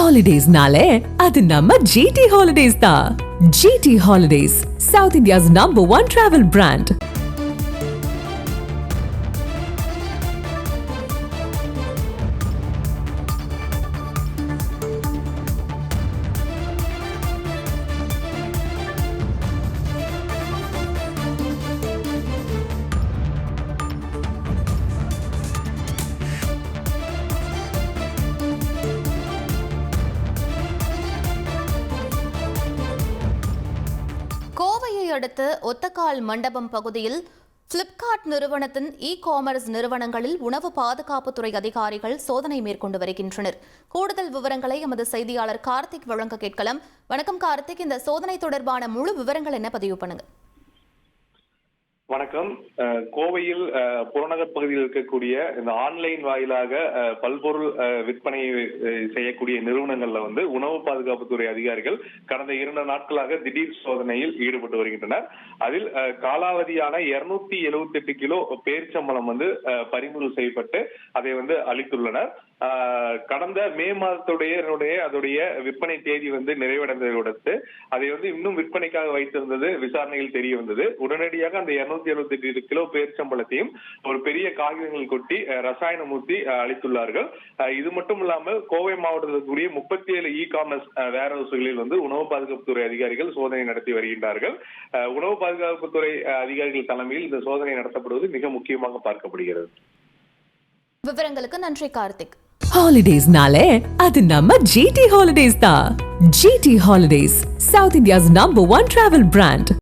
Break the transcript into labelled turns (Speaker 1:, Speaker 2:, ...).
Speaker 1: Holidays-nale, அது நம்ம GT Holidays தான். GT Holidays, South India's #1 travel brand.
Speaker 2: கோவையை அடுத்த ஒத்தக்கால் மண்டபம் பகுதியில் பிளிப்கார்ட் நிறுவனத்தின் இ-காமர்ஸ் நிறுவனங்களில் உணவு பாதுகாப்புத்துறை அதிகாரிகள் சோதனை மேற்கொண்டு வருகின்றனர். கூடுதல் விவரங்களை எமது செய்தியாளர் கார்த்திக் வழங்க கேட்கலாம். வணக்கம் கார்த்திக், இந்த சோதனை தொடர்பான முழு விவரங்கள் என்ன பதிவு பண்ணுங்க?
Speaker 3: வணக்கம். கோவையில் புறநகர் பகுதியில் இருக்கக்கூடிய இந்த ஆன்லைன் வாயிலாக பல்பொருள் விற்பனை செய்யக்கூடிய நிறுவனங்கள்ல உணவு பாதுகாப்புத்துறை அதிகாரிகள் கடந்த 2 நாட்களாக திடீர் சோதனையில் ஈடுபட்டு வருகின்றனர். அதில் காலாவதியான 278 கிலோ பேரிச்சம்பழம் பறிமுதல் செய்யப்பட்டு அதை அளித்துள்ளனர். கடந்த மே மாதத்துடைய அதோடைய விற்பனை தேதி நிறைவடைந்ததை அடுத்து அதை இன்னும் விற்பனைக்காக வைத்திருந்தது விசாரணையில் தெரிய வந்தது. உடனடியாக அந்த 278 கிலோ பேரிச்சம்பழத்தையும் ஒரு பெரிய காகிதங்கள் கொட்டி ரசாயனம் ஊற்றி அளித்துள்ளார்கள். இது மட்டும் இல்லாமல் கோவை மாவட்டத்தில் கூடிய 37 இ-காமர்ஸ் வேர் ஹவுஸ்களில் உணவு பாதுகாப்புத்துறை அதிகாரிகள் சோதனை நடத்தி வருகின்றார்கள். உணவு பாதுகாப்புத்துறை அதிகாரிகள் தலைமையில் இந்த சோதனை நடத்தப்படுவது மிக முக்கியமாக பார்க்கப்படுகிறது.
Speaker 2: விவரங்களுக்கு நன்றி கார்த்திக்.
Speaker 1: Holidays-nale, அது நம்ம GT Holidays தான். GT Holidays, South India's #1 travel brand.